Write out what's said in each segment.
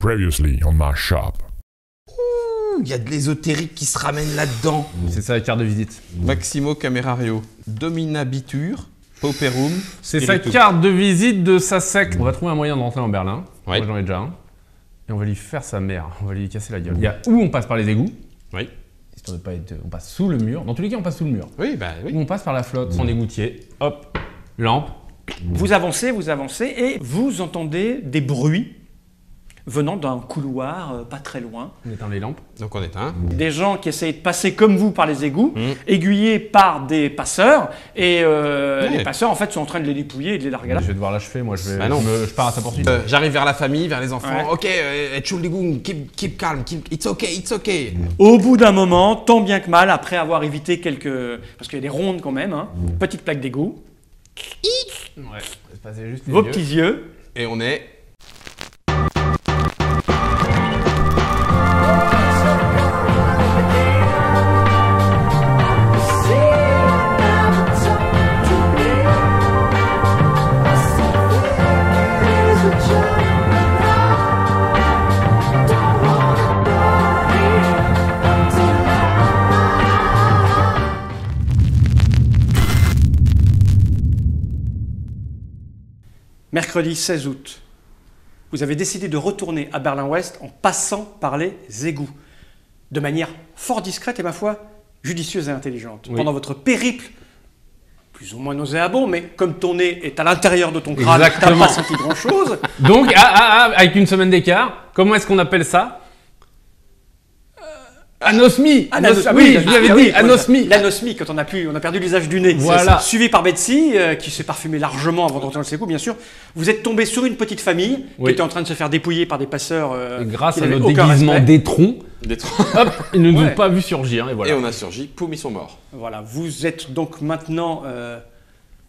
Previously on my shop. Il y a de l'ésotérique qui se ramène là-dedans. C'est ça la carte de visite. Maximo Camerario, Dominabitur, Pauperum. C'est sa carte de visite de sa secte. On va trouver un moyen de rentrer en Berlin. Ouais. Moi j'en ai déjà un. Et on va lui faire sa mère. On va lui casser la gueule. Il y a où on passe par les égouts. Oui. Histoire de pas être. On passe sous le mur. Dans tous les cas, on passe sous le mur. Oui, bah oui. Ou on passe par la flotte. En égoutier. Hop. Lampe. Vous avancez et vous entendez des bruits venant d'un couloir pas très loin. On éteint les lampes. Donc on éteint. Des gens qui essayent de passer comme vous par les égouts, aiguillés par des passeurs, et les passeurs en fait sont en train de les dépouiller et de les larguer là. Je vais devoir l'achever, moi je vais. Bah non. Je pars à sa poursuite. J'arrive vers la famille, vers les enfants. Ouais. Ok, Entschuldigung, keep calm, it's okay. Au bout d'un moment, tant bien que mal, après avoir évité quelques... Parce qu'il y a des rondes quand même, hein, petite plaque d'égout, Ouais. C'est passé juste les vos yeux. petits yeux. Et on est... Mercredi 16 août, vous avez décidé de retourner à Berlin-Ouest en passant par les égouts, de manière fort discrète et ma foi judicieuse et intelligente. Oui. Pendant votre périple, plus ou moins nauséabond, mais comme ton nez est à l'intérieur de ton crâne, tu n'as Exactement. pas senti grand-chose. Donc, avec une semaine d'écart, comment est-ce qu'on appelle ça? Anosmie. Oui, je vous l'avais dit, anosmie. L'anosmie, quand on a perdu l'usage du nez. Voilà. C'est suivi par Betsy, qui s'est parfumée largement avant d'entrer dans ses coups, bien sûr. Vous êtes tombé sur une petite famille qui Oui. était en train de se faire dépouiller par des passeurs. Et grâce qui à n'avaient notre aucun déguisement respect. d'étron, hop, ils ne nous Ouais. ont pas vu surgir, et voilà. Et on a surgi, poum, ils sont morts. Voilà, vous êtes donc maintenant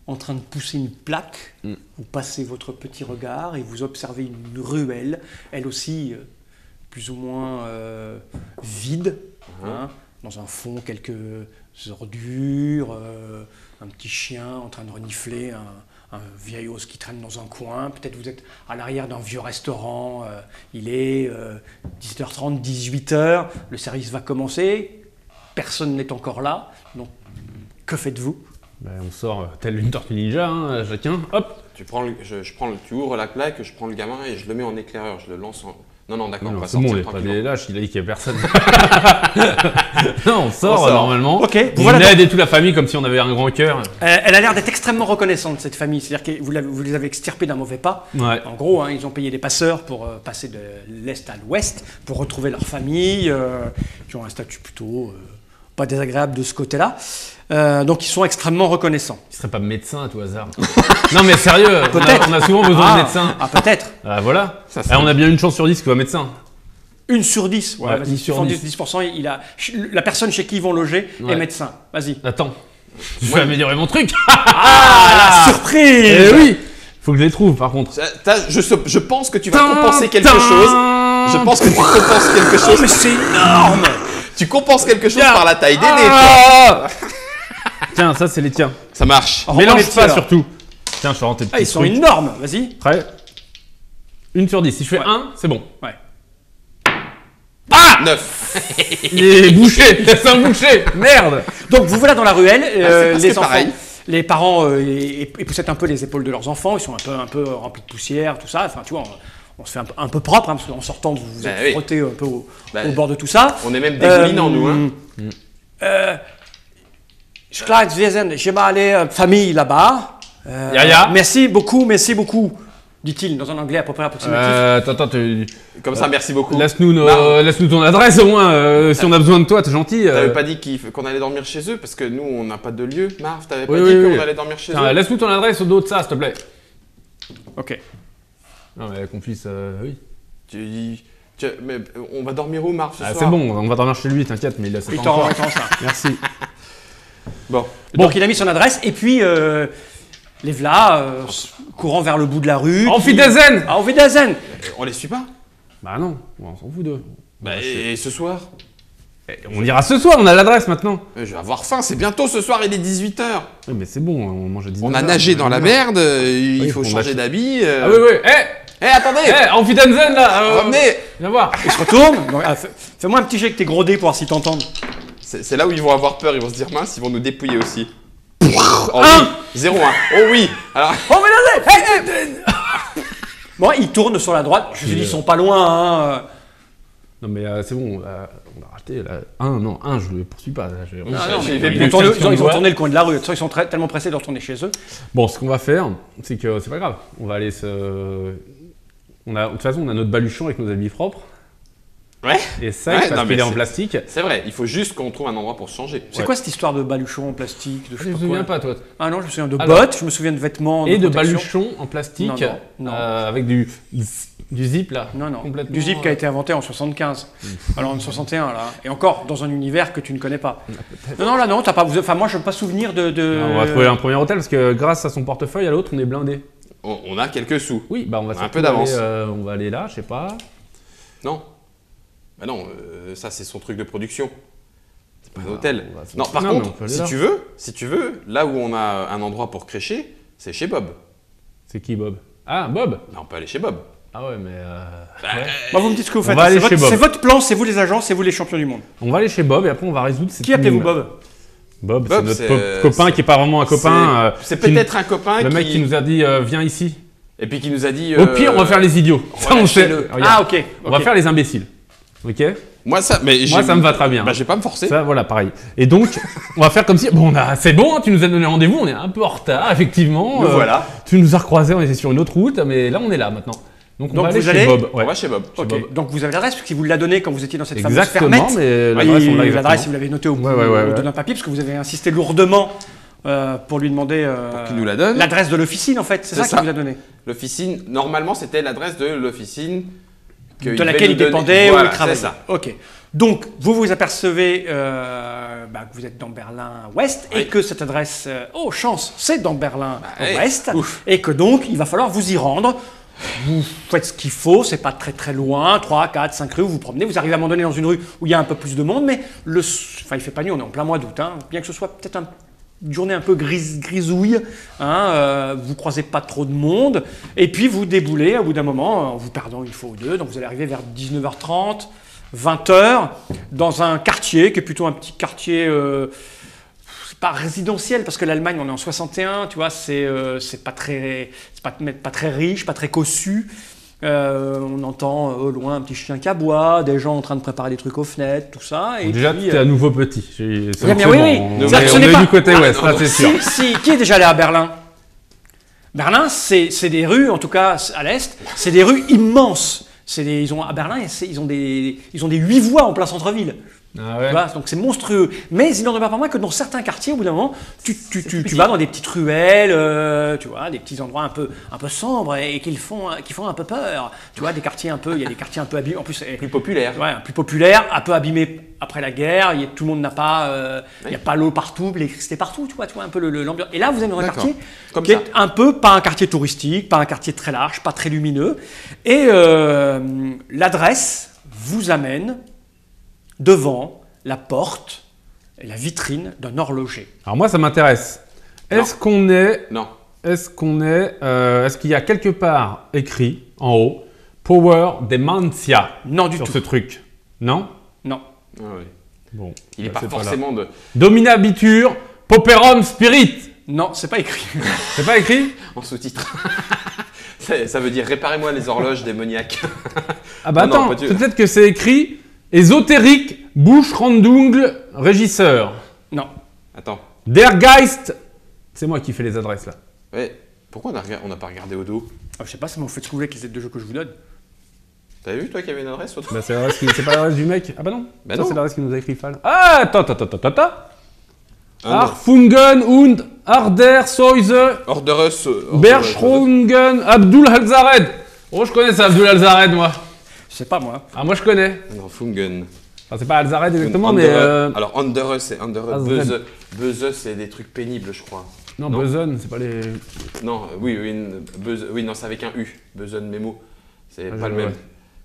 en train de pousser une plaque. Vous passez votre petit regard et vous observez une ruelle, elle aussi plus ou moins vide. Hein, dans un fond, quelques ordures, un petit chien en train de renifler, un vieil os qui traîne dans un coin. Peut-être vous êtes à l'arrière d'un vieux restaurant. Il est 17h30, 18h. Le service va commencer. Personne n'est encore là. Donc, que faites-vous? Ben, on sort tel une tortue ninja, hein, chacun, hop. Tu ouvres la plaque, je prends le gamin et je le mets en éclaireur, je le lance en... Non, d'accord, on Non, va c'est bon, sortir il est pas tranquillement. des lâches, il a dit qu'il n'y a personne. Non, on sort, On sort. normalement. Ok, On voilà. aide et toute la famille comme si on avait un grand cœur. Elle a l'air d'être extrêmement reconnaissante, cette famille. C'est-à-dire que vous les avez extirpés d'un mauvais pas. Ouais. En gros, hein, ils ont payé des passeurs pour passer de l'Est à l'Ouest, pour retrouver leur famille, qui ont un statut plutôt pas désagréable de ce côté-là. Donc ils sont extrêmement reconnaissants. Il serait pas médecin à tout hasard. Non mais sérieux, Peut-être. on a souvent besoin de médecins. Ah, peut-être. Ah, voilà. Ça serait- On a bien une chance sur 10 qu'il soit médecin. 1 sur 10. Ouais, Ouais, vas-y, 1 sur 10. 10%, la personne chez qui ils vont loger Ouais. est médecin. Vas-y. Attends, je vais améliorer mon truc. Ah, la surprise. Eh oui. Faut que je les trouve par contre. Je pense que tu vas compenser quelque chose. Je pense que tu compenses quelque Oh, chose. mais c'est énorme. Tu compenses quelque chose par la taille des nez, toi. Ah. Tiens, ça c'est les tiens. Ça marche. Rends-moi les Mélange petits, pas alors. surtout. Tiens, je te rends tes Ah, petits ils sont trucs. énormes. Vas-y. Prêt 1 sur 10. Si je fais 1, c'est bon. Ouais. 9. Il est bouché. C'est un bouché. Merde. Donc vous voilà dans la ruelle, c'est presque les enfants, pareil. les parents époussettent un peu les épaules de leurs enfants, ils sont un peu remplis de poussière, tout ça. Enfin, tu vois, on se fait un peu propre, hein, parce qu'en sortant, vous vous Bah êtes oui. frotté un peu au bord de tout ça. On est même dégoulinants, nous, hein. J'ai mal aller famille là-bas. Yaya. Merci beaucoup, dit-il dans un anglais à peu près approximatif. Attends, Comme ça, merci beaucoup. laisse-nous Marv, laisse-nous ton adresse au moins. Si on a besoin de toi, t'es gentil. T'avais pas dit qu'on allait dormir chez eux parce que nous, on n'a pas de lieu. Marv, t'avais pas Oui, dit oui, qu'on oui. allait dormir chez Tiens, eux. laisse-nous ton adresse au dos de ça, s'il te plaît. Ok. Non, mais qu'on puisse. Oui. Mais on va dormir où, Marv, ce Ah, soir? c'est bon, on va dormir chez lui, t'inquiète, mais il a ça Il pas t'en encore. il t'en ça. Merci. Bon. Donc il a mis son adresse et puis les v'là courant vers le bout de la rue. Auf Wiedersehen. Ah, Auf Wiedersehen. On les suit pas? Bah non, on s'en fout d'eux. Bah, et ce soir? On ira ce soir, on a l'adresse maintenant. Je vais avoir faim, c'est bientôt ce soir, il est 18h. Oui, mais c'est bon, on mange à 19h. On a nagé dans la merde, il Oui, faut on changer va- d'habit. Ah oui, oui, attendez. Auf Wiedersehen là. Revenez. Viens voir. Il se retourne. Donc, fais-moi un petit jet avec tes gros dés pour voir s'ils t'entendent. C'est là où ils vont avoir peur, ils vont se dire mince, ils vont nous dépouiller aussi. Oh oui, 0-1. Oh oui. Alors, Oh, mais bon, ils tournent sur la droite. Je me suis dit, ils sont pas loin. Hein. Non mais c'est bon, on a raté. Là. Non, je le poursuis pas. Là, Non, j'ai mais fait ils ont tourné le coin de la rue. De toute façon, ils sont tellement pressés de retourner chez eux. Bon, ce qu'on va faire, c'est que c'est pas grave. On va aller se. De toute façon, on a notre baluchon avec nos habits propres. ouais. Et ça, Ouais, parce non, qu'il mais est en plastique. C'est vrai, il faut juste qu'on trouve un endroit pour se changer. C'est quoi cette histoire de baluchon en plastique de je Je sais me pas souviens quoi. pas, toi. Ah non, je me souviens de Alors, bottes, je me souviens de vêtements. Et de protection. baluchon en plastique, Non. avec du zip là. Non. Complètement, Du zip qui a été inventé en 75. Alors en 61 là. Et encore dans un univers que tu ne connais pas. Non, là non, t'as pas. Enfin, moi je n'ai pas souvenir de. On va trouver un premier hôtel parce que grâce à son portefeuille, à l'autre, on est blindé. On a quelques sous. Oui, bah on va Un peu surtout d'avance. on va aller là, je sais pas. Non. Bah non, ça c'est son truc de production. C'est pas un hôtel. on va se- Non, par Non, mais on contre, peut aller si tu veux, là où on a un endroit pour crécher, c'est chez Bob. C'est qui Bob? Ah, Bob. Là, on peut aller chez Bob. Ah ouais, mais ouais. Moi, vous me dites ce que vous faites. va aller C'est chez Bob. c'est votre plan, c'est vous les agents, c'est vous les champions du monde. On va aller chez Bob et après on va résoudre cette Qui appelez-vous énigme. Bob? Bob, Bob, c'est c'est- notre copain qui est pas vraiment un copain. C'est qui- peut-être un copain Le mec qui nous a dit viens ici. Et puis qui nous a dit. Au pire, on va faire les idiots. Ça, on sait. lâchez-le. Regarde. Ah ok. On va faire les imbéciles. Ok. Moi, ça me va très bien. Bah, je vais pas me forcer. Ça, voilà, pareil. Et donc, on va faire comme si. Bon, c'est bon, tu nous as donné rendez-vous, on est un peu en retard, effectivement. Nous voilà. Tu nous as recroisés, on était sur une autre route, mais là, on est là maintenant. Donc, on Donc, va aller vous chez allez- Bob. On va chez Bob. Ok. Bob. Donc vous avez l'adresse parce qu'il vous l'a donné quand vous étiez dans cette fameuse Exactement, fermette. mais Oui, l'adresse, on l'a exactement. l'adresse, vous l'avez notée au bout Ouais. d'un papier parce que vous avez insisté lourdement pour lui demander qu'il nous la donne. l'adresse de l'officine en fait. C'est ça C'est qu'il ça. vous a donné. L'officine, normalement, c'était l'adresse de l'officine De laquelle il dépendait ou Voilà, il travaillait. c'est ça. Ok. Donc vous vous apercevez que vous êtes dans Berlin-Ouest et Oui. que cette adresse, oh chance, c'est dans Berlin-Ouest ouf. et que donc il va falloir vous y rendre. Vous faites ce qu'il faut, c'est pas très loin, 3, 4, 5 rues, vous vous promenez, vous arrivez à un moment donné dans une rue où il y a un peu plus de monde, mais il fait pas nuit, on est en plein mois d'août, hein, bien que ce soit peut-être une journée un peu grisouille, hein, vous croisez pas trop de monde, et puis vous déboulez au bout d'un moment, en vous perdant une fois ou deux, donc vous allez arriver vers 19h30, 20h, dans un quartier qui est plutôt un petit quartier... c'est pas résidentiel parce que l'Allemagne on est en 61, tu vois, c'est pas très riche, pas très cossu. On entend au loin un petit chien qui aboie, des gens en train de préparer des trucs aux fenêtres, tout ça. Et Déjà, puis, tu es à nouveau petit. oui, oui. On C'est-à-dire que ce est n'est pas- du côté Ah, ouest, non, là, c'est sûr. Qui est déjà allé à Berlin? Berlin, c'est des rues, en tout cas à l'est, c'est des rues immenses. À Berlin, ils ont des 8 voies en plein centre-ville. Ah ouais. Tu vois, donc c'est monstrueux. Mais il n'en demeure pas moins que dans certains quartiers, au bout d'un moment, tu vas dans des petites ruelles, tu vois, des petits endroits un peu sombres et qui font un peu peur. Tu vois, il y a des quartiers un peu abîmés. En plus, Plus populaire. ouais, plus populaire, un peu abîmé après la guerre. Tout le monde n'a pas, il n'y a pas l'eau partout, l'électricité partout. Tu vois un peu l'ambiance. Et là, vous êtes dans un D'accord. quartier Comme qui ça. est un peu pas un quartier touristique, pas un quartier très large, pas très lumineux. Et l'adresse vous amène devant la porte et la vitrine d'un horloger. Alors moi, ça m'intéresse. Est-ce Non. qu'il y a quelque part écrit en haut Power Dementia Non du sur tout. ce truc? Non? Non. Ah ouais. Bon. Il n'est bah, pas c'est là. forcément de. Dominabitur Poperum Spirit. Non, c'est pas écrit. C'est pas écrit? En sous-titre. Ça veut dire réparez-moi les horloges démoniaques. Ah bah Non, attends, pas du- peut-être que c'est écrit Ésotérique Buschrandung Régisseur. Non. Attends. Der Geist. C'est moi qui fais les adresses là. Ouais. Pourquoi on n'a pas regardé au dos? Ah, je sais pas, ça vous fait ce que vous voulez avec les aides de jeu que je vous donne. T'avais vu toi qu'il y avait une adresse au dos? Bah c'est l'adresse c'est pas l'adresse du mec. Ah bah non. Bah Ça, non. c'est l'adresse qui nous a écrit Fall. Ah attends. Ah, non. Arfungen und Ardersäuse Orderus. Berschrungen Abdul Alzared. Oh, je connais ça, Abdul Alzared, moi. Je sais pas moi. Ah, moi, je connais. Non, Fungen. Enfin, c'est pas Alzared exactement, mais. Alors, Anderus, c'est Anderus. Azred. Buzz, c'est des trucs pénibles, je crois. Non, non. Buzzon, c'est pas les. Non, oui, non, c'est avec un U. Buzzon Memo. C'est Ah, pas je le même. vois.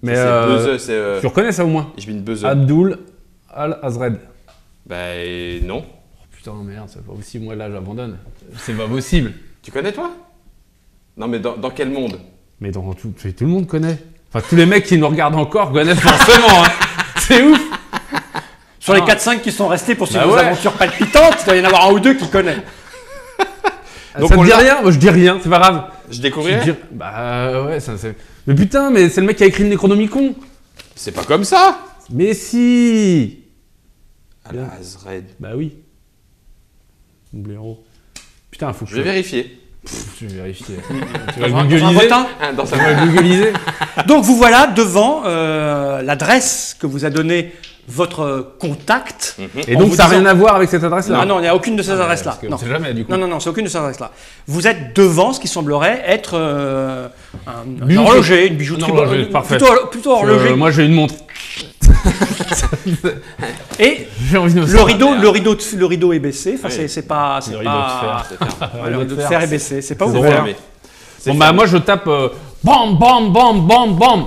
Mais. C'est Buzz, c'est. Tu reconnais ça au moins? Je bin Buzz. Abdul Al-Azred. Bah, non. Oh putain, merde, c'est pas possible, moi là, j'abandonne. C'est pas possible. Tu connais, toi? Non, mais dans quel monde? Mais tout le monde connaît. Enfin, tous les mecs qui nous regardent encore connaissent forcément. Hein. C'est ouf. Sur les 4-5 qui sont restés pour suivre Bah vos ouais. aventures palpitantes, il doit y en avoir un ou deux qui connaissent. Donc Ça te on dit l'a- rien? Moi, je dis rien, c'est pas grave. Je découvrirai. Bah ouais, ça c'est. Mais putain, mais c'est le mec qui a écrit le Necronomicon. C'est pas comme ça. Mais si. À la Azred. Bah oui. Blaireau. Putain, faut que Je vais vérifier. Je vais vérifier. Tu vas Dans un googliser? votin. Ah, dans Tu sa vas googliser? Donc vous voilà devant l'adresse que vous a donnée votre contact. Et En donc vous ça n'a disant- rien à voir avec cette adresse-là? Ah non, il n'y a aucune de ces adresses-là. Parce que Non. on sait jamais du coup. Non, c'est aucune de ces adresses-là. Vous êtes devant ce qui semblerait être un Bijouterie. horloger, une bijouterie. Un horloger, parfait. Plutôt horloger. Moi j'ai une montre. Et J'ai envie de me le rideau est baissé. Enfin, Oui. c'est pas. Le rideau de fer. Ouais, le rideau de fer est baissé. C'est pas C'est ouvert. fermé. C'est Bon bah fermé. moi je tape bam bam bam bam bam.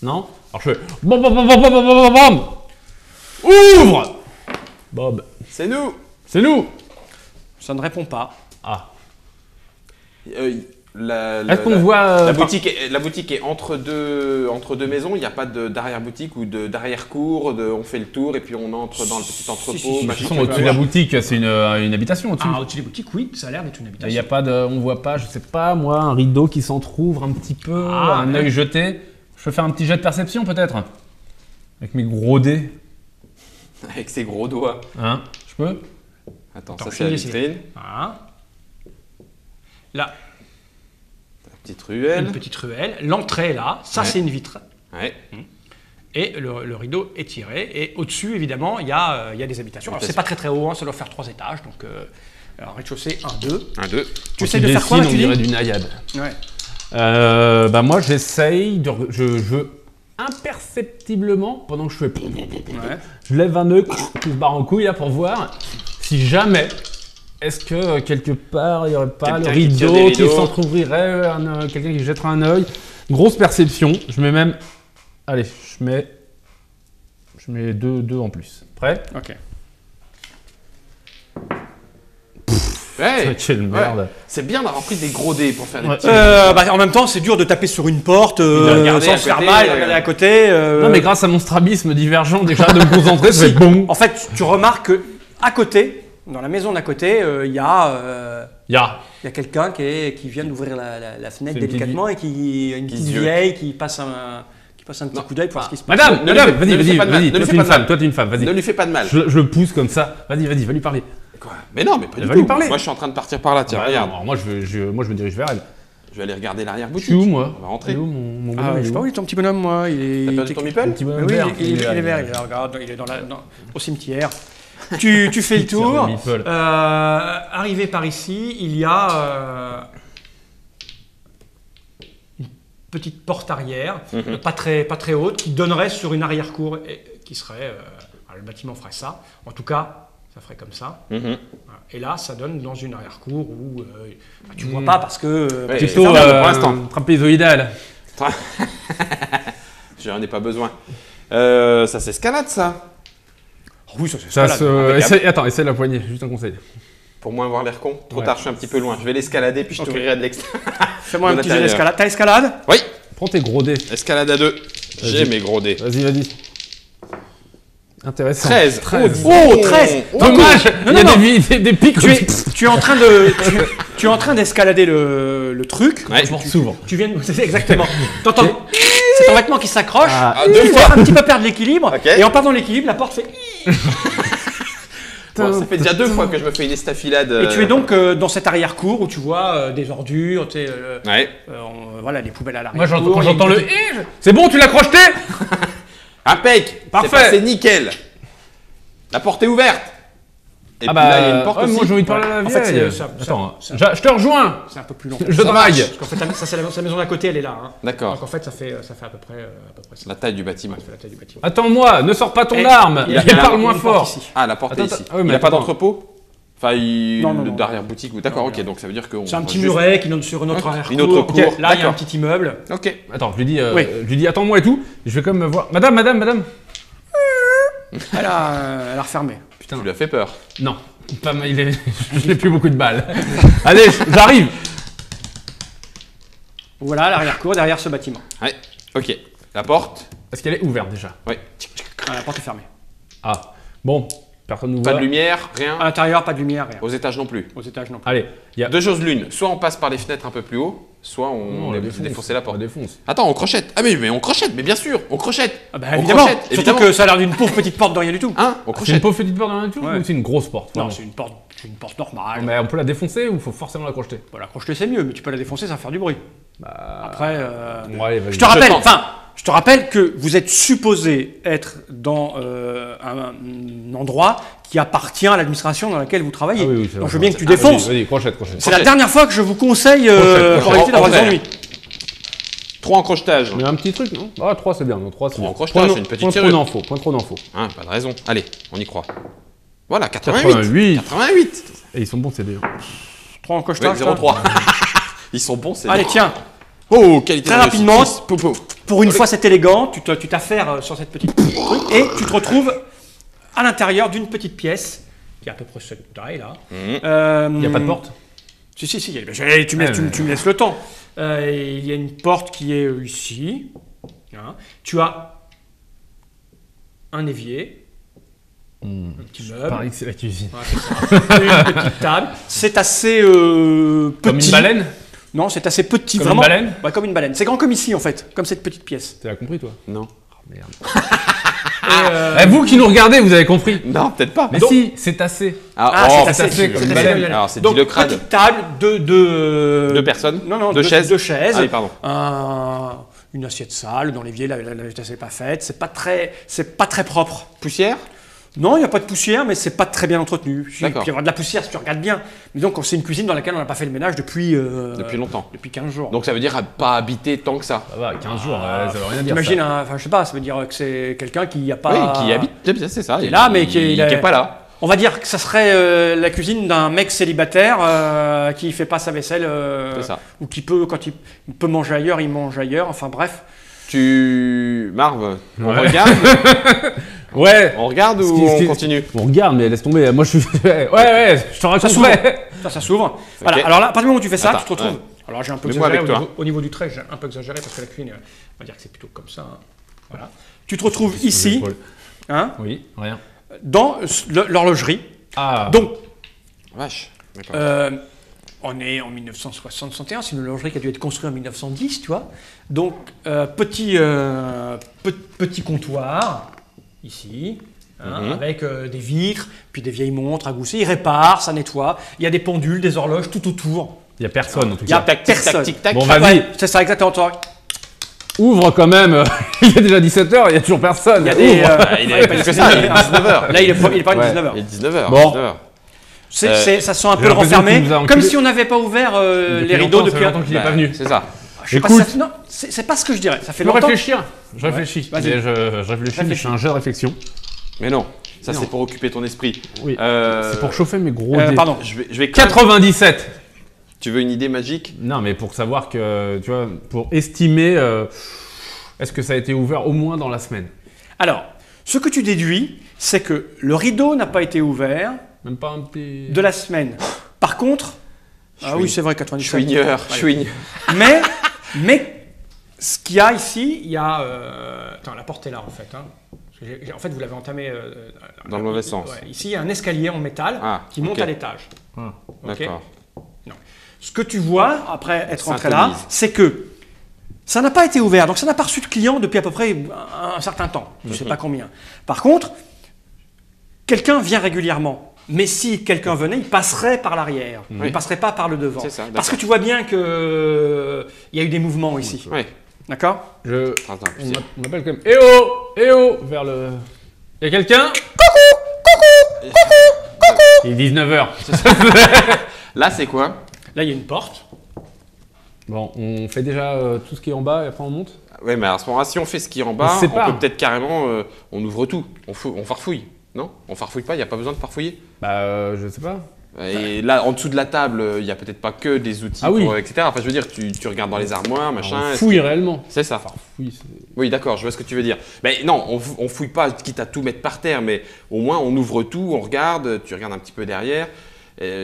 Non? Alors je fais bam bam bam bam bam bam bam bam. Ouvre! Bob. C'est nous. C'est nous! Ça ne répond pas. Ah. Est-ce qu'on voit, la boutique est entre deux maisons. Il n'y a pas d'arrière-boutique ou d'arrière-cour. On fait le tour et puis on entre dans le petit entrepôt. si, machin. Ils sont au-dessus de la boutique, c'est une habitation au-dessus. Au-dessus des boutiques, oui, ça a l'air d'être une Il habitation. y a pas de, on voit pas, je sais pas moi, un rideau qui s'entrouvre un petit peu, un œil jeté. Je peux faire un petit jet de perception peut-être? Avec mes gros dés. Avec ses gros doigts. Hein? Je peux? Attends, Attends, ça c'est la finis ici. vitrine. Voilà. Là, La petite une ruelle. petite ruelle. L'entrée est là. Ça, Ouais. c'est une vitre. Ouais. Et le rideau est tiré. Et au-dessus, évidemment, il y a des habitations. Alors, c'est pas très très haut, hein, ça doit faire 3 étages. Donc, alors, rez-de-chaussée, 1, 2. 1, 2. Tu essayes de faire quoi, là, on tu dirait dis du naïade. Ouais. Bah moi j'essaye de, je veux imperceptiblement pendant que je fais, Ouais. je lève un œil qui se barre en couille là pour voir si jamais est-ce que quelque part il n'y aurait pas le Quelqu'un qui tire rideau des qui rideaux. s'entrouvrirait, quelqu'un qui jettera un œil. Grosse perception. Je mets même, allez, je mets deux en plus. Prêt? Ok. Ouais. Quelle merde. C'est bien d'avoir pris des gros dés pour faire des Ouais. petits. En même temps, c'est dur de taper sur une porte regarder sans à se faire côté, mal, de regarder à côté. Non mais grâce à mon strabisme divergent déjà de me concentrer, ça fait bon. En fait, tu remarques que à côté, dans la maison d'à côté, il y a quelqu'un qui vient d'ouvrir la fenêtre C'est une délicatement et qui une petite yeux. vieille qui passe un petit coup d'œil pour voir ce qui se passe. Madame, Ne lui madame, fais- ne lui fais pas de mal, vas-y, ne lui toi fais t'es pas une de mal. femme, toi t'es une femme, vas-y. Ne lui fais pas de mal. Je le pousse comme ça. Vas-y, va lui parler. Quoi? Mais non, mais pas du Va tout. lui parler. Moi je suis en train de partir par là, tiens, Bah, regarde. alors, moi je me dirige vers elle. Je vais aller regarder l'arrière-boutique. Je suis où moi? On va rentrer. Il est où mon Ah, bonhomme, je il est sais pas où? où est ton petit bonhomme, moi. T'as perdu ton meeple? Un petit Mais bonhomme oui, vert. il est vert, il est là, regarde, il est au cimetière. Tu fais le tour. Meeple. Arrivé par ici, il y a une petite porte arrière, pas très haute, qui donnerait sur une arrière-cour, et qui serait... alors, le bâtiment ferait ça. En tout cas, ça ferait comme ça. Mhm. Voilà. Et là, ça donne dans une arrière-cour où tu vois pas parce que... Ouais. Plutôt c'est fermé pour l'instant. trapézoïdal. J'en ai pas besoin. Ça s'escalade ça. Oui, ça c'est Ça ça. se... essaie la poignée, juste un conseil. Pour moins avoir l'air con. Trop Ouais. tard, je suis un petit peu loin. Je vais l'escalader puis je Ok. t'ouvrirai de l'extérieur. Fais-moi un de petit jet l'intérieur. d'escalade. T'as escalade? Oui, Prends tes gros dés. escalade à 2. J'ai mes gros dés. Vas-y. Intéressant. 13. 13. Oh, 13. Dommage. Non, Il y a non, des pics. Tu es en train d'escalader le truc. Ouais. Je m'en s'ouvre. Tu viens de... C'est exactement. T'entends c'est ton vêtement qui s'accroche. Ah, deux Tu fois. fais un petit peu perdre l'équilibre. Ok. Et en perdant l'équilibre, la porte fait... Bon, ça fait déjà 2 fois que je me fais une estafilade. Et tu es donc dans cette arrière-cour où tu vois des ordures, tu sais, Ouais. voilà, les poubelles à Moi l'arrière-cour. quand il y a j'entends une le petite- c'est bon, tu l'as crocheté? Impec. Parfait. C'est nickel. La porte est ouverte. Et Ah puis là, il y a une porte ouais, aussi. moi j'ai envie de parler à la En fait, vieille. c'est- Attends, c'est- je te rejoins. C'est un peu plus long. Je Ça drague. marche. Parce qu'en fait, ça c'est la maison d'à côté, elle est là. Hein. D'accord. Donc en fait, ça fait à peu près ça. La taille du bâtiment. Ça fait la taille du bâtiment. Attends-moi, ne sors pas ton Et- arme. il y a- Et parle il y a moins une porte fort. ici. Ah, la porte Attends, est ici. attends. Ah oui, Il mais n'y a pas attends. d'entrepôt? Enfin, Non. d'arrière-boutique ou... D'accord, ok, donc ça veut dire que... C'est un petit muret qui donne sur une autre arrière-cour. Une autre cour, Là, il y a un d'accord. petit immeuble. Ok. Attends, je Oui. lui dis attends-moi et tout. Je vais quand même me voir. Madame. Elle a refermé. Putain. Tu lui as fait peur. Non. Pas mal, je n'ai plus beaucoup de balles. Allez, j'arrive. Voilà l'arrière-cour derrière ce bâtiment. Ouais, ok. La porte. Est-ce qu'elle est ouverte déjà? Oui. Ah, la porte est fermée. Ah, bon, personne nous Pas voit. de lumière, rien. À l'intérieur, pas de lumière, rien. Aux étages non plus. Aux étages non plus. Allez, il y a. Deux choses l'une. Soit on passe par les fenêtres un peu plus haut, soit on la défonce la porte. On défonce. Attends, on crochette. Ah mais on crochette, mais bien sûr, on crochette. Ah bah, On évidemment. crochette, Surtout évidemment. que ça a l'air d'une pauvre petite porte de rien du tout. Hein, on C'est une crochette. pauvre petite porte dans la tour Ouais. ou c'est une grosse porte? Non, vraiment c'est une porte normale. Mais on peut la défoncer ou faut forcément la crocheter? Bon, la crocheter c'est mieux, mais tu peux la défoncer sans faire du bruit. Bah. Après, Bon, allez, vas-y. je te rappelle que vous êtes supposé être dans un endroit qui appartient à l'administration dans laquelle vous travaillez. Ah oui, oui, c'est Donc vrai. je veux bien que tu Ah, défonces. Vas-y, crochette. C'est la dernière fois que je vous conseille Crochette, pour éviter d'avoir des envers. ennuis. 3 en crochetage. Mais un petit truc, non? Ah, 3 c'est bien. Non, 3 c'est Trois bien. en crochetage, c'est une petite point trop serrure. d'infos. Point trop d'infos. Hein, pas de raison. Allez, on y croit. Voilà, 88. 88. 88. Et ils sont bons, c'est des. 3 en Ouais, crochetage. 0,3. Ils sont bons, c'est Allez, bien. tiens, Oh, qualité Très de réussite. rapidement. 6. Popo. pour une fois c'est élégant, tu t'affaires sur cette petite truc et tu te retrouves à l'intérieur d'une petite pièce qui est à peu près cette taille là. Il n'y a pas de porte? Si, tu me laisses le temps. Il y a une porte qui est ici. Hein. Tu as un évier, un petit meuble, Pareil que c'est la cuisine. une petite table. C'est assez petit. Comme une baleine? Non, c'est assez petit. Comme vraiment. une baleine? Ouais, comme une baleine. C'est grand comme ici en fait, comme cette petite pièce. Tu as compris, toi? Non. Oh merde. Et, Eh, vous qui nous regardez, vous avez compris. Non, peut-être pas. Mais Donc- si, c'est assez. c'est assez. c'est c'est une assez baleine. baleine. Alors, c'est Donc, dit le crade. petite table, deux personnes. Non, Deux chaises. Deux chaises. Ah oui, pardon. Une assiette sale dans l'évier, la vaisselle n'est pas faite. C'est pas très propre. Poussière. Non, il n'y a pas de poussière, mais c'est pas très bien entretenu. D'accord. Puis il y aura de la poussière si tu regardes bien. Mais donc c'est une cuisine dans laquelle on n'a pas fait le ménage depuis longtemps. Depuis 15 jours. Donc ça veut dire pas habiter tant que ça. Ça va, 15 jours, ça veut rien dire. T'imagines, ça. enfin je sais pas, ça veut dire que c'est quelqu'un qui n'y a pas. Oui, qui habite. C'est ça. Qui est là, mais qui est pas là. On va dire que ça serait la cuisine d'un mec célibataire qui fait pas sa vaisselle. C'est ça. Ou qui peut, quand il peut manger ailleurs, il mange ailleurs. Enfin bref. Marv, on Ouais. regarde. Ouais. On regarde ou on continue? On regarde, mais laisse tomber. Moi, je suis. Ouais, je te s'ouvre. raconterai. Ça s'ouvre. Voilà. Alors là, à partir du moment où tu fais ça, Attends, tu te retrouves. ouais. Alors j'ai un peu Mets-moi exagéré avec toi. au niveau du trait, j'ai un peu exagéré parce que la cuisine, on va dire que c'est plutôt comme ça. Hein. Voilà. Tu te retrouves ici, hein, Oui, rien. dans l'horlogerie. Ah. Donc, Vache. D'accord. on est en 1961, c'est une horlogerie qui a dû être construite en 1910, tu vois. Donc, petit comptoir, ici, hein, avec des vitres, puis des vieilles montres à gousser. Il répare, ça nettoie. Il y a des pendules, des horloges tout autour. Il n'y a personne en tout Il y a cas. Tac, tic, tac, personne. tic, tac. Bon, Ah, vas-y. ouais, c'est ça, exactement. Ouvre quand même. Il est déjà 17h, il n'y a toujours personne. Il y a des. Ouvre. Il est plus que ça, il est 19h. Là, il est pas Ouais. 19h. Il est 19h. Bon. 19h. Ça sent un peu j'ai le l'impression renfermé, qu'il nous a comme enculé. si on n'avait pas ouvert les rideaux depuis longtemps qu'il n'est pas venu. C'est ça. Je sais pas Écoute. si ça- non, c'est pas ce que je dirais. Ça fait Je peux longtemps. réfléchir. Je réfléchis. Vas-y. Mais je réfléchis, mais je fais un jeu de réflexion. Mais non. Ça, Non. c'est pour occuper ton esprit. Oui. Euh, C'est pour chauffer mes gros dés. Pardon. Je vais quand même- 97. Tu veux une idée magique? Non, mais pour savoir que, tu vois, pour estimer, est-ce que ça a été ouvert au moins dans la semaine? Alors, ce que tu déduis, c'est que le rideau n'a pas été ouvert Même pas un petit. de la semaine. Par contre, ah oui, c'est vrai, 97. Chouigneur, chouigne. Mais ce qu'il y a ici, il y a. Attends, la porte est là en fait. Hein. Parce que en fait, vous l'avez entamé. Dans le mauvais sens. Ouais, ici, il y a un escalier en métal Ah, qui monte ok. à l'étage. Ah. Ok. D'accord. Ce que tu vois, après être rentré là, Synthonise. c'est que ça n'a pas été ouvert. Donc ça n'a pas reçu de clients depuis à peu près un certain temps. Je ne sais pas combien. Par contre, quelqu'un vient régulièrement. Mais si quelqu'un venait, il passerait par l'arrière. Il ne passerait pas par le devant. C'est ça, d'accord. Parce que tu vois bien qu'il y a eu des mouvements ici. Ouais. D'accord? Attends, On appelle quand même. Eh oh! Eh oh! Vers le. Y a quelqu'un? Il est 19h. Là, c'est quoi? Là, il y a une porte. Bon, on fait déjà tout ce qui est en bas et après on monte? Ouais, mais à ce moment-là, si on fait ce qui est en bas, On se on sépare. peut peut-être carrément. On ouvre tout. On farfouille. Non? On farfouille pas, il n'y a pas besoin de farfouiller. Bah, je sais pas. Et là, en dessous de la table, il n'y a peut-être pas que des outils, Ah oui. etc. Enfin, je veux dire, tu regardes dans les armoires, machin. On fouille réellement. C'est ça. Fouille, Oui, d'accord, je vois ce que tu veux dire. Mais non, on fouille pas, quitte à tout mettre par terre, mais au moins on ouvre tout, on regarde, tu regardes un petit peu derrière.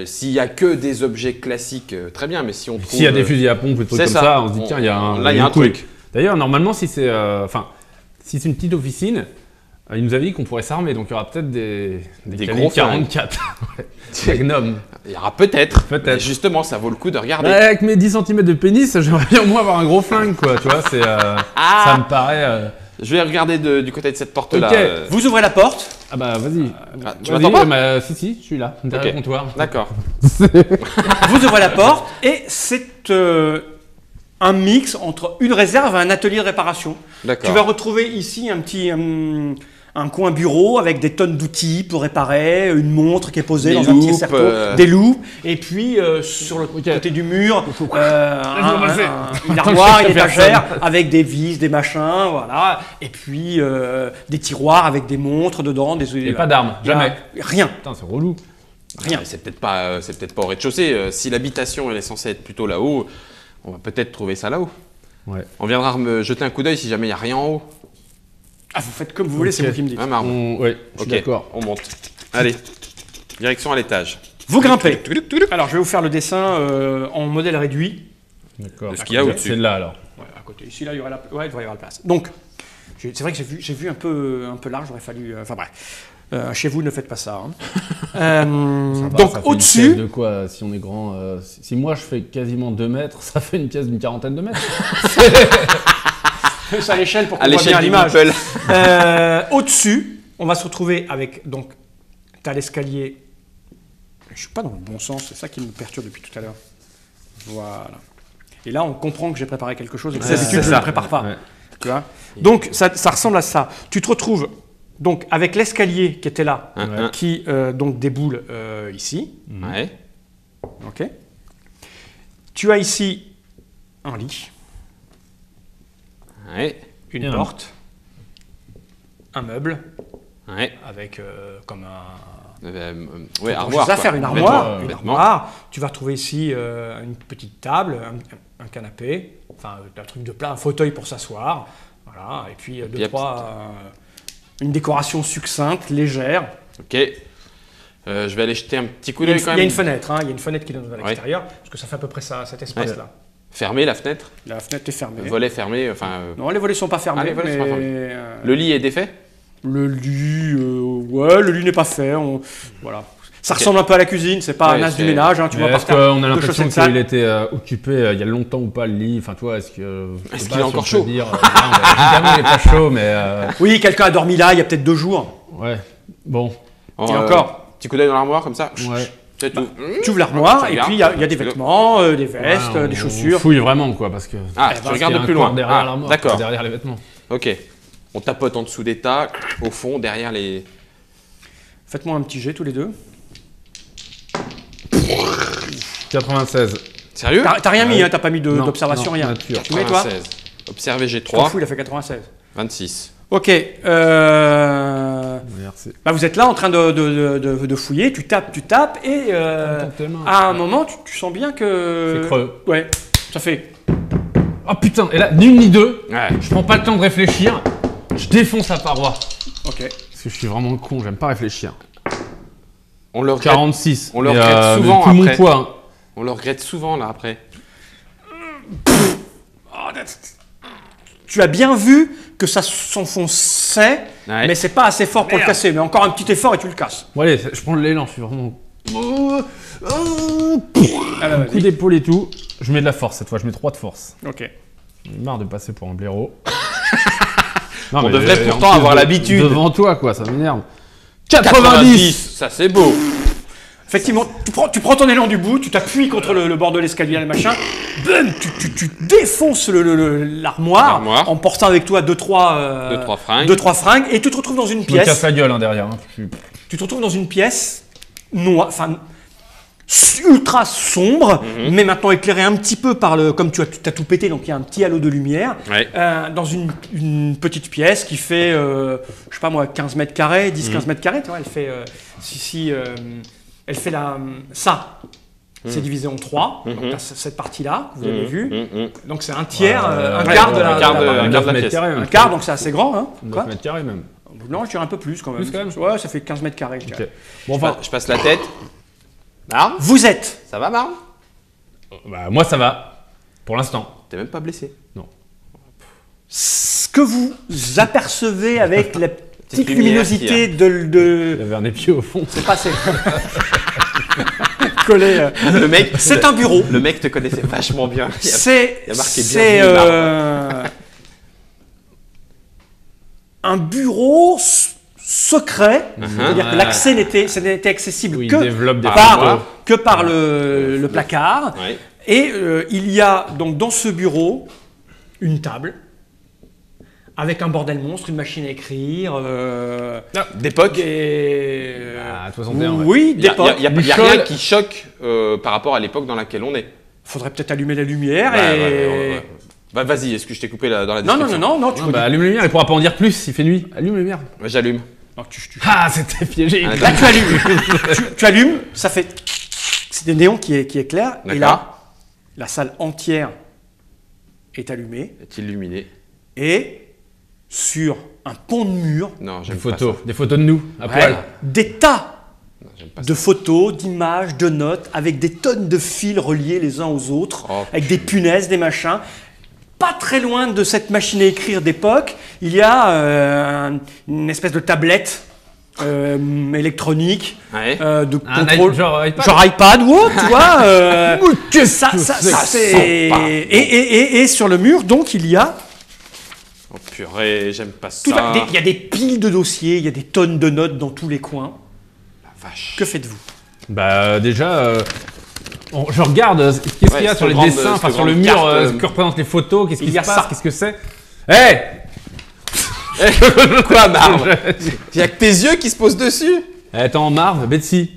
S'il y a que des objets classiques, très bien, mais si on trouve... S'il y a des fusils à pompe ou des trucs c'est comme ça. ça, on se dit tiens, il y a un. Là, il y a un couille. truc. D'ailleurs, normalement, si c'est une petite officine, il nous avait dit qu'on pourrait s'armer, donc il y aura peut-être des gros flingues. 44. Ouais. Gnome. Il y aura peut-être. Peut-être. Mais justement, ça vaut le coup de regarder. Ouais, avec mes 10 cm de pénis, j'aimerais bien au moins avoir un gros flingue, quoi. Tu vois, ça me paraît. Je vais regarder du côté de cette porte-là. Ok. Vous ouvrez la porte. Ah bah vas-y. Tu Vas-y, m'attends pas si, je suis là, derrière Ok. le comptoir. D'accord. Vous ouvrez la porte et c'est un mix entre une réserve et un atelier de réparation. D'accord. Tu vas retrouver ici un coin bureau avec des tonnes d'outils pour réparer, une montre qui est posée Des dans un petit loupes, cerceau, des loupes, et puis sur le côté du mur, une armoire, une étagère avec des vis, des machins, voilà, et puis des tiroirs avec des montres dedans, Et pas d'armes, jamais. Rien. Putain, c'est relou. Rien. C'est peut-être pas au rez-de-chaussée. Si l'habitation elle est censée être plutôt là-haut, on va peut-être trouver ça là-haut. Ouais. On viendra me jeter un coup d'œil si jamais il n'y a rien en haut. Ah, vous faites comme vous voulez, c'est Ok. vous qui me dites. Hein, Marbre Ouais, je suis Ok, d'accord. on monte. Allez, direction à l'étage. Vous grimpez. Alors, je vais vous faire le dessin en modèle réduit. D'accord. De ce qu'il y a au-dessus. C'est là alors. Ouais, à côté. Ici, là, il y aura la, ouais, il devrait y avoir la place. Donc, c'est vrai que j'ai vu un peu large, aurait fallu. Enfin bref. Chez vous, ne faites pas ça. Hein. Ça va, Donc, ça fait une au-dessus. pièce de quoi, si on est grand si moi je fais quasiment 2 mètres, ça fait une pièce d'une quarantaine de mètres. Ça à l'échelle pour qu'on À voit bien l'échelle du l'image. Meeple. Au-dessus, on va se retrouver avec. Donc, tu as l'escalier. Je suis pas dans le bon sens, c'est ça qui me perturbe depuis tout à l'heure. Voilà. Et là, on comprend que j'ai préparé quelque chose et que d'habitude, je ne le prépare pas. Ouais. Tu vois donc, ça ressemble à ça. Tu te retrouves donc avec l'escalier qui était là, Hein, qui donc déboule ici. Ouais. Ok. Tu as ici un lit, Ouais. une Et un- porte, un meuble Ouais. avec comme un. Ouais, Pour armoire. les affaires, quoi. une armoire, Vêtements. une armoire. Tu vas retrouver ici une petite table, un canapé, enfin un truc de plat, un fauteuil pour s'asseoir, voilà. Et puis deux, Yep. trois, une décoration succincte, légère. Ok. Je vais aller jeter un petit coup Il y a d'œil une, quand il y a même. une fenêtre, hein, il y a une fenêtre qui donne à Ouais. l'extérieur, parce que ça fait à peu près ça, cet espace-là. Fermée la fenêtre. La fenêtre est fermée. Le volet fermé. Enfin. Non, les volets sont pas fermés. Ah, les volets sont pas fermés. mais, Le lit est défait. le lit, ouais, le lit n'est pas fait. Voilà. Ça Ok. ressemble un peu à la cuisine, c'est pas Ouais, un as du c'est- ménage, hein, tu vois, par Est-ce terre. qu'on a deux l'impression chaussettes sales. qu'il était occupé il y a longtemps ou pas le lit? Enfin, toi, est-ce que. je sais Est-ce pas qu'il est si encore on peut chaud dire, non, évidemment, il n'est pas chaud, mais. Oui, quelqu'un a dormi là il y a peut-être 2 jours. Ouais. Bon. Oh, Et encore. Petit coup d'œil dans l'armoire comme ça. Ouais. C'est tout. Tu ouvres l'armoire Tu et regardes. puis il y a des vêtements, des vestes, Ouais, des on chaussures. fouille vraiment, quoi, parce que. Ah, Eh tu ben, regardes il y a de un plus corps loin. derrière Ah, l'armoire, d'accord. derrière les vêtements. Ok. On tapote en dessous des tas, au fond, derrière les. Faites-moi un petit jet tous les deux. 96. Sérieux T'as rien mis, Ouais. hein, t'as pas mis Non, d'observation, non, rien. nature. Tu mets toi 96. Observez, j'ai Je t'en 3. fous, il a fait 96. 26. Ok. Merci. Bah, vous êtes là en train de fouiller, tu tapes et Attends, tes mains. à un moment tu sens bien que. C'est creux. Ouais, ça fait. Oh putain, et là, ni une ni deux, Ouais. je prends pas le temps de réfléchir, je défonce la paroi. Ok. Parce que je suis vraiment con, j'aime pas réfléchir. On le regrette, 46. on le Mais, regrette mais souvent tout mon après. poids. Hein. on le regrette souvent là après. Tu as bien vu que ça s'enfonçait, Ouais. mais c'est pas assez fort pour le casser. Mais encore un petit effort et tu le casses. Bon allez, je prends l'élan, je suis vraiment... Ah, bah, Coup d'épaule et tout. Je mets de la force cette fois, je mets 3 de force. ok. J'en ai marre de passer pour un blaireau. Non, On mais devrait en pourtant plus avoir l'habitude. Devant toi quoi, ça m'énerve. 90. Ça c'est beau. Effectivement, tu prends ton élan du bout, tu t'appuies contre le bord de l'escalier, le machin, boum, tu défonces l'armoire L'armoire. en portant avec toi 2-3 Deux, trois fringues. et tu te retrouves dans une Je me casse pièce. la gueule hein, derrière. Hein. Tu te retrouves dans une pièce noire, enfin ultra sombre, mais maintenant éclairée un petit peu par le, comme tu as tout pété, donc il y a un petit halo de lumière, Ouais. dans une petite pièce qui fait, je sais pas moi, 15 mètres carrés, 10-15 mètres carrés, tu vois, elle fait, elle fait ça. C'est divisé en 3, donc tu as cette partie-là, que vous avez vu. Donc c'est un tiers, un quart de la, un quart de- la- un quart de la pièce. un quart, donc c'est assez grand. Hein. 9 Quoi mètres carrés même. Non, je dirais un peu plus quand même. Plus quand même. Ouais, ça fait 15 mètres carrés. je dirais. Ok. Bon, enfin, Je passe la tête. Marne, Vous êtes ça va Marne? Bah, moi, ça va. Pour l'instant. T'es même pas blessé. ce que vous apercevez avec la petite lumière luminosité Il de... y avait un épieu au fond. C'est passé. Collé. Le mec, C'est un bureau. le mec te connaissait vachement bien. C'est il y a marqué c'est, bienvenue, un bureau secret. C'est-à-dire que Ah. l'accès n'était accessible Oui, il que développe des par- photos. que par le placard. Ouais. Et il y a donc dans ce bureau une table avec un bordel monstre, une machine à écrire, D'époque. Ah, 61, ouais. oui, Il y a, d'époque. y a Michel- rien qui choque par rapport à l'époque dans laquelle on est. Faudrait peut-être allumer la lumière Ouais, et... ouais. Bah vas-y, est-ce que je t'ai coupé dans la Non, description? non, tu Non, peux bah, allume la lumière, il pourra pas en dire plus, il fait nuit. Allume la lumière. Ouais, j'allume. Non, Ah, c'était piégé. Ah, Là, tu allumes. tu allumes, ça fait... C'est des néons qui éclairent. Et là, D'accord. la salle entière est allumée. Est illuminé. Et sur un pont de mur, Non, Des j'aime pas photos, ça. des photos de nous, à poil. des tas Non, j'aime pas de ça. photos, d'images, de notes, avec des tonnes de fils reliés les uns aux autres, Oh, avec des punaises, des machins. Pas très loin de cette machine à écrire d'époque, il y a une espèce de tablette électronique Ouais. de Un contrôle, genre iPad. genre iPad ou autre, tu vois. Qu'est-ce que Ça, c'est que c'est... sent pas. Et sur le mur, donc, il y a Oh purée, j'aime pas ça. il y a des piles de dossiers, il y a des tonnes de notes dans tous les coins. La vache. Que faites-vous? Bah, déjà, je regarde qu'est-ce qu'il y a cette sur les grande- dessins, enfin cette sur le grande mur, carte, ce que représentent les photos, qu'est-ce il qui y se a passe, ça. qu'est-ce que c'est. Hé Quoi, Marve? Il y a que tes yeux qui se posent dessus. Attends, Marv, Betsy.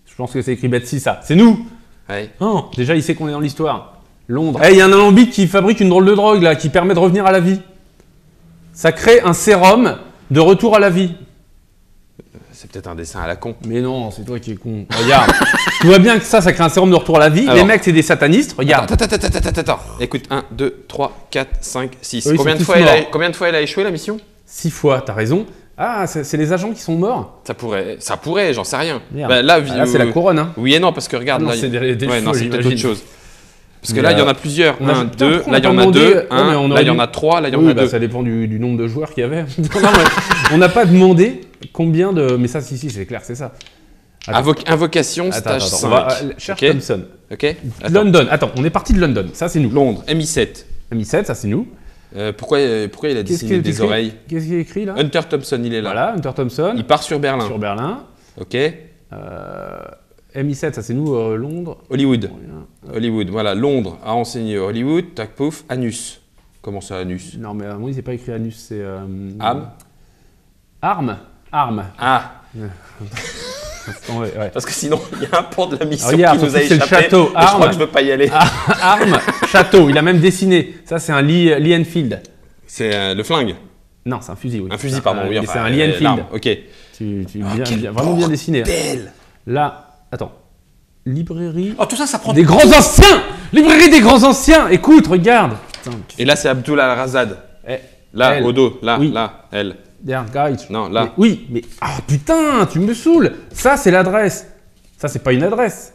Je pense que c'est écrit Betsy, ça. C'est nous. Ouais. Oh, déjà, il sait qu'on est dans l'histoire. Londres. Eh, il y a un alambic qui fabrique une drôle de drogue, là, qui permet de revenir à la vie. Ça crée un sérum de retour à la vie. C'est peut-être un dessin à la con. Mais non, c'est toi qui es con. Regarde. Tu vois bien que ça crée un sérum de retour à la vie. Alors. Les mecs, c'est des satanistes. Regarde. Attends. Écoute, 1, 2, 3, 4, 5, 6. Eux, ils Combien sont de tous fois morts. combien de fois elle a échoué la mission? 6 fois, t'as raison. Ah, c'est les agents qui sont morts. Ça pourrait, j'en sais rien. Merde. Bah, là, Ah, là, c'est la couronne, hein. Oui et non, parce que regarde, Ah non, là, c'est des ouais, non, cheveux, c'est peut-être j'imagine. autre chose. Parce que Mais là, il y en a plusieurs. on a- 1, putain, 2, pourquoi là, on il y a en pas a demandé 2, Ouais, mais on 1, là, aurait il y en dû- a 3, là, il y en Oui, a bah, 2. ça dépend du nombre de joueurs qu'il y avait. Non, mais on n'a pas demandé combien de. Mais ça, si, c'est clair, c'est ça. Attends. Invocation, Attends, stage attends, 5. on va cherche Ok. Thompson. Ok. Attends. London. Attends, on est parti de London. Ça, c'est nous. Londres, MI7. Mi-7, ça, c'est nous. Pourquoi il a Qu'est-ce dessiné qui est des écrit oreilles? Qu'est-ce qui est écrit là Hunter Thompson, il est là. Voilà, Hunter Thompson. Il part sur Berlin. Sur Berlin. Ok. Mi-7, ça, c'est nous, Londres. Hollywood. Hollywood, voilà. Londres a enseigné Hollywood. Tac, pouf. Anus. Comment ça, anus? Non, mais à moi, il n'est pas écrit Anus, c'est. Âme. Arme. Arme. Ah, Ouais. parce que sinon, il y a un pan de la mission Regarde, qui nous a c'est le échappé. château. et je crois Arme. que je veux pas y aller. Arme, château. Il a même dessiné. Ça, c'est un Lee Enfield. C'est le flingue. Non, c'est un fusil, oui. Un fusil, pardon. Oui, mais enfin, c'est un Lee Enfield. l'arme. Ok. Tu quel vraiment bien dessiné. hein. Belle. Là, attends. Librairie Oh, tout ça, ça prend... des grands anciens. Librairie des grands anciens. Écoute, regarde. Putain, Et là, c'est Abdul Al-Razad. Eh, Là, elle. au dos. Là, Oui. là, elle. der Guide. Non, là. Mais- oui, mais ah putain, tu me saoules. Ça, c'est l'adresse. Ça, c'est pas une adresse.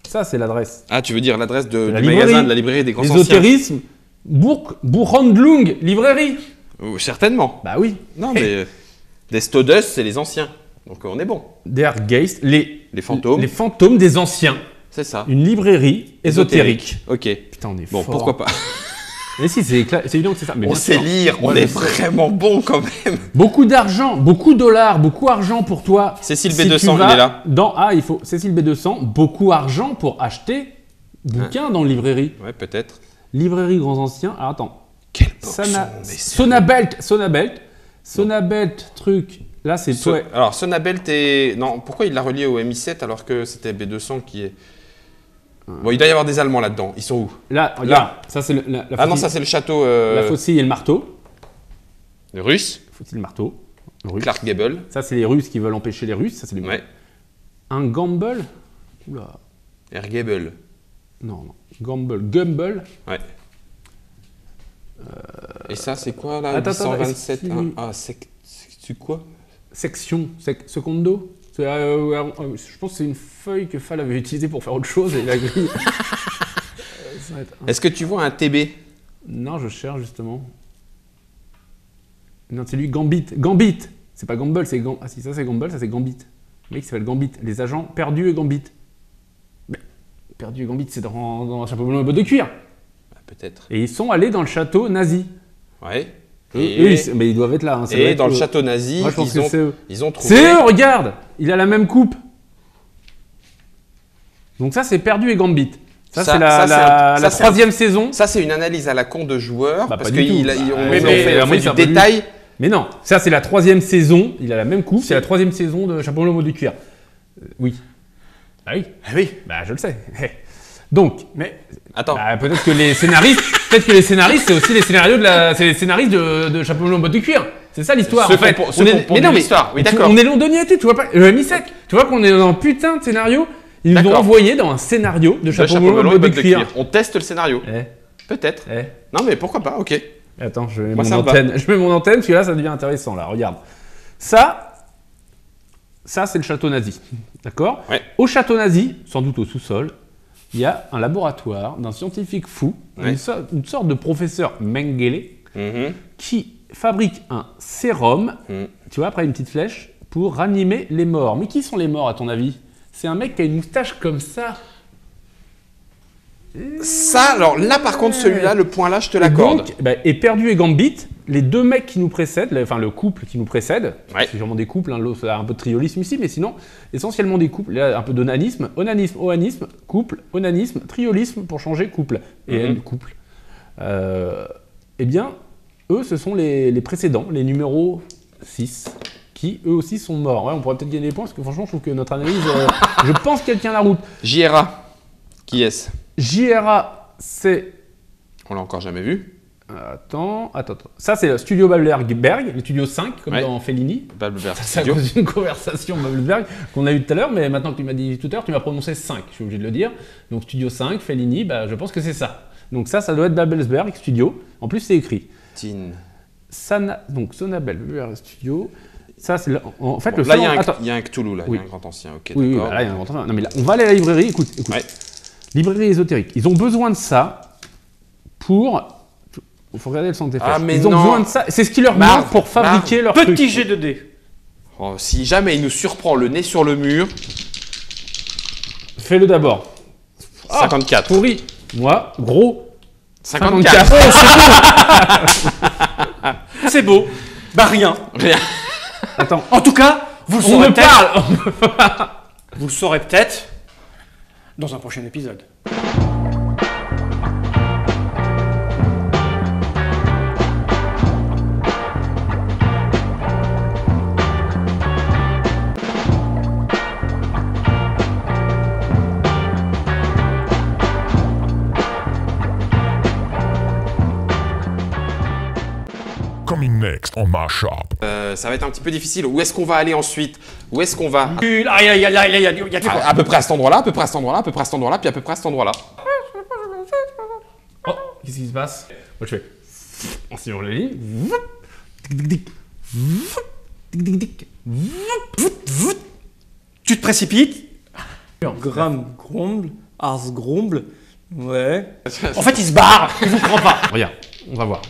Ça, c'est l'adresse. Ah, tu veux dire l'adresse du la magasin librairie. de la librairie des grands anciens? L'ésotérisme. Buchhandlung, librairie. Oh, certainement. Bah oui. Non, mais des Stodus, c'est les anciens. Donc on est bon. Der Geist, Les fantômes. Les fantômes des anciens. C'est ça. Une librairie ésotérique. Ok. Putain, on est Bon, fort. pourquoi pas. Mais si, c'est évident que c'est ça. Mais On bien sait sûr. lire, on Ouais, est je sais. vraiment bon quand même. Beaucoup d'argent, beaucoup de dollars, beaucoup d'argent pour toi. Cécile Si B200, tu vas il est là. il faut Cécile B200, beaucoup d'argent pour acheter bouquins dans librairie. Ouais, peut-être. Librairie Grands Anciens. Alors attends. Quel Sonabelt, truc. Là, c'est toi. Alors, Sonabelt est. Non, pourquoi il l'a relié au MI7 alors que c'était B200 qui est. Bon, il doit y avoir des Allemands là-dedans. Ils sont où? Là, regarde. Ça, c'est la Ah non, faucille- ça c'est le château la faucille et le marteau. russe. Faucille et le marteau. Russe. Clark Gable. Ça, c'est les Russes qui veulent empêcher les Russes. Ça, c'est les Ouais. Un gamble. Oula. R. Gable. Non. Gumble. Ouais. Et ça, c'est quoi là? Attends, 827. est-ce qu'il- Ah, c'est quoi? Section. Secondo. Je pense que c'est une feuille que Fall avait utilisée pour faire autre chose et la grille. Est-ce que tu vois un TB? Non, je cherche justement. Non, c'est lui, Gambit. Gambit. C'est pas Gamble, c'est Gambit. Ah si, ça c'est Gamble, ça c'est Gambit. Le mec qui s'appelle Gambit. Les agents perdus et Gambit. Mais perdus et Gambit, c'est dans un chapeau melon et bottes de cuir. Bah, peut-être. Et ils sont allés dans le château nazi. Ouais. Mais ils doivent être là. Hein. Et dans le château nazi, moi, je pense que c'est eux. ils ont trouvé... C'est eux, regarde. Il a la même coupe. Donc ça, c'est Perdu et Gambit. Ça, c'est la troisième saison. Ça, c'est une analyse à la con de joueurs. Bah, parce pas du qu'on tout. fait du détail. Mais non, ça, c'est la troisième saison. Il a la même coupe. C'est la troisième saison de Chapeau melon et bottes de cuir. Oui. Ah oui. Ah oui. Bah, je le sais. Donc, Mais Attends. bah, peut-être que les scénaristes, c'est aussi les scénarios c'est les scénaristes de Chapeau melon et bottes de cuir. C'est ça l'histoire. Ceux En fait, qui ont- ceux qui ont pondu l'histoire. Oui, d'accord. On est londonien et tout, tu vois pas. Le MI7, tu vois qu'on est dans un putain de scénario. Ils nous ont D'accord. envoyé dans un scénario de Le Chapeau chapeau melon melon et bottes de cuir. On teste le scénario. Eh, Peut-être. eh. Non, mais pourquoi pas, ok. Attends, je mets Moi, mon ça me va. antenne. Je mets mon antenne parce que là, ça devient intéressant. Là, regarde. Ça c'est le château nazi. D'accord. Ouais. Au château nazi, sans doute au sous-sol, il y a un laboratoire d'un scientifique fou, Ouais. une sorte de professeur Mengele, Mhm. qui fabrique un sérum, Mhm. tu vois, après une petite flèche, pour ranimer les morts. Mais qui sont les morts, à ton avis? C'est un mec qui a une moustache comme ça. Ça, alors là, par contre, celui-là, le point là, je te l'accorde. Donc, bah, et Perdu et Gambit, les deux mecs qui nous précèdent, enfin le couple qui nous précède, Ouais. c'est sûrement des couples, hein, l'autre a un peu de triolisme ici, mais sinon, essentiellement des couples, là, un peu d'onanisme, onanisme, oanisme, couple, onanisme, triolisme pour changer couple, et Mhm. couple. Eh bien, eux, ce sont les précédents, les numéros 6, qui eux aussi sont morts. Ouais, on pourrait peut-être gagner des points, parce que franchement, je trouve que notre analyse, je pense qu'elle tient la route. JRA. Qui est-ce? JRA, c'est... On l'a encore jamais vu. Attends. Ça, c'est le studio Babelberg, le studio 5, comme Ouais. dans Fellini. Babelberg C'est à Studio. cause d'une conversation Babelberg qu'on a eue tout à l'heure, mais maintenant que tu m'as dit tout à l'heure, tu m'as prononcé 5, je suis obligé de le dire. Donc studio 5, Fellini, bah, je pense que c'est ça. Donc ça doit être Babelsberg Studio. En plus, c'est écrit. Tin. Donc Sonabel Babelberg Studio. Ça, c'est en fait Bon, le là, seul... Attends. il y a un Cthulhu, là. Il Oui. y a un grand ancien. Ok, Oui, d'accord. bah là, il y a un grand enfant. Non, mais là, on va aller à la librairie. Écoute. Ouais. Librairie ésotérique. Ils ont besoin de ça pour... Il faut regarder le centre des flèches. Ah, mais Ils ont non. besoin de ça. C'est ce qui leur Marv, manque pour fabriquer leur truc. petit jet de dés. Oh, si jamais il nous surprend le nez sur le mur, Fais-le d'abord. 54. Pourri. Moi, gros. 54. C'est beau. Bah rien. Rien. Attends. En tout cas, vous le On saurez me peut-être. parle. Vous le saurez peut-être dans un prochain épisode. Coming next on my shop. Ça va être un petit peu difficile. Où est-ce qu'on va aller ensuite? Où est-ce qu'on va? Il y a tout. À peu près à cet endroit-là, à peu près à cet endroit-là, à peu près à cet endroit-là, puis à peu près à cet endroit-là. Oh, qu'est-ce qui se passe? Moi, je fais. On suivant la ligne. Tu te précipites. Gram, gromble, ars gromble. Ouais. En fait, il se barre. Il vous prend pas. Regarde, on va voir.